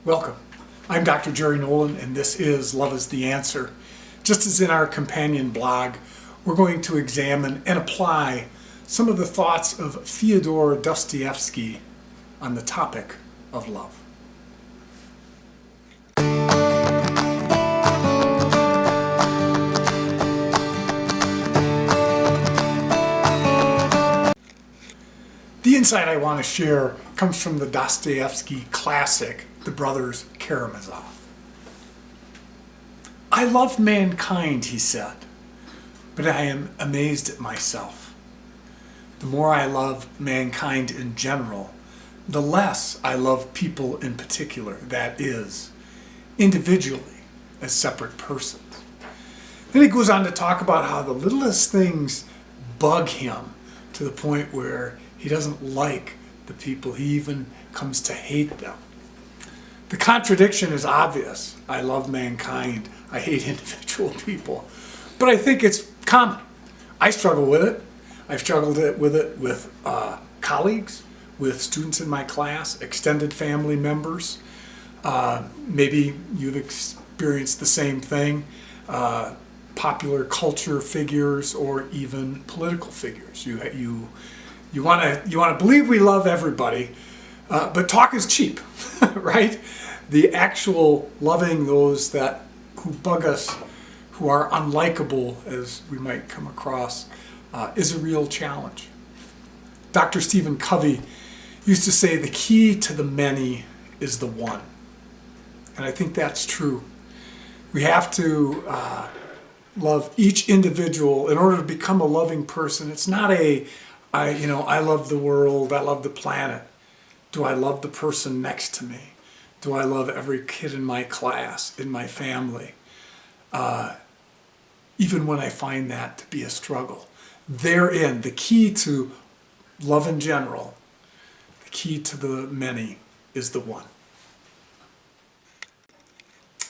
Welcome. I'm Dr. Jerry Nolan, and this is Love is the Answer. Just as in our companion blog, we're going to examine and apply some of the thoughts of Fyodor Dostoevsky on the topic of love. The insight I want to share comes from the Dostoevsky classic, The Brothers Karamazov. I love mankind, he said, but I am amazed at myself. The more I love mankind in general, the less I love people in particular, that is, individually, as separate persons. Then he goes on to talk about how the littlest things bug him to the point where he doesn't like the people. He even comes to hate them. The contradiction is obvious. I love mankind. I hate individual people. But I think it's common. I struggle with it. I've struggled with it with colleagues, with students in my class, extended family members. Maybe you've experienced the same thing. Popular culture figures or even political figures. You want to believe we love everybody, but talk is cheap, right? The actual loving those who bug us, who are unlikable, as we might come across, is a real challenge. Dr. Stephen Covey used to say the key to the many is the one, and I think that's true. We have to love each individual in order to become a loving person. It's not I love the world, I love the planet. Do I love the person next to me? Do I love every kid in my class, in my family? Even when I find that to be a struggle. Therein, the key to love in general, the key to the many is the one.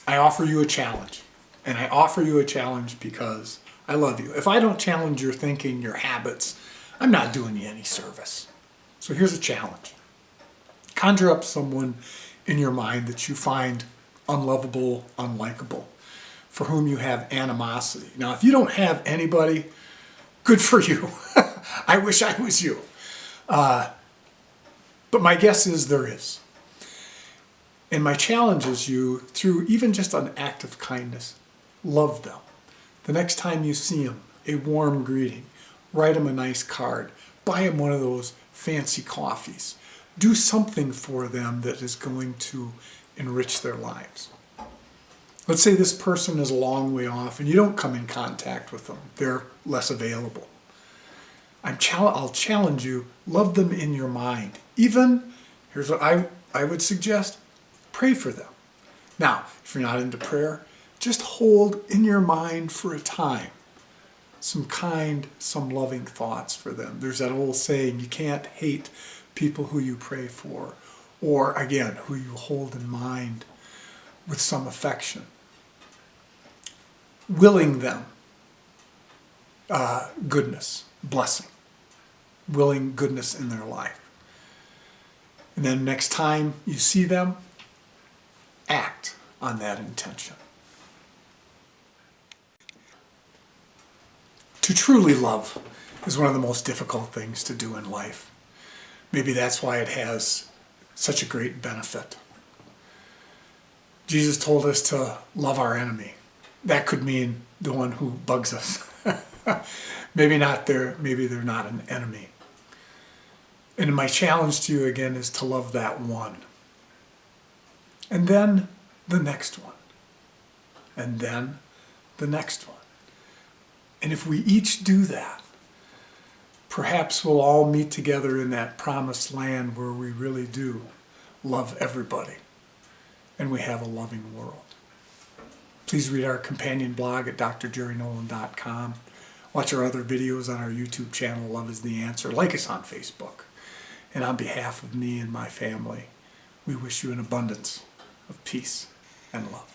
I offer you a challenge. And I offer you a challenge because I love you. If I don't challenge your thinking, your habits, I'm not doing you any service. So here's a challenge. Conjure up someone in your mind that you find unlovable, unlikable, for whom you have animosity. Now, if you don't have anybody, good for you. I wish I was you. But my guess is there is. And my challenge is you, through even just an act of kindness, love them. The next time you see them, a warm greeting. Write them a nice card. Buy them one of those fancy coffees. Do something for them that is going to enrich their lives. Let's say this person is a long way off and you don't come in contact with them. They're less available. I'll challenge you, love them in your mind. Even, here's what I would suggest, pray for them. Now, if you're not into prayer, just hold in your mind for a time some kind, some loving thoughts for them. There's that old saying, you can't hate people who you pray for, or again, who you hold in mind with some affection. Willing them goodness, blessing, willing goodness in their life. And then next time you see them, act on that intention. To truly love is one of the most difficult things to do in life. Maybe that's why it has such a great benefit. Jesus told us to love our enemy. That could mean the one who bugs us. Maybe they're not an enemy. And my challenge to you again is to love that one. And then the next one. And then the next one. And if we each do that, perhaps we'll all meet together in that promised land where we really do love everybody and we have a loving world. Please read our companion blog at drjerrynolan.com. Watch our other videos on our YouTube channel, Love is the Answer. Like us on Facebook. And on behalf of me and my family, we wish you an abundance of peace and love.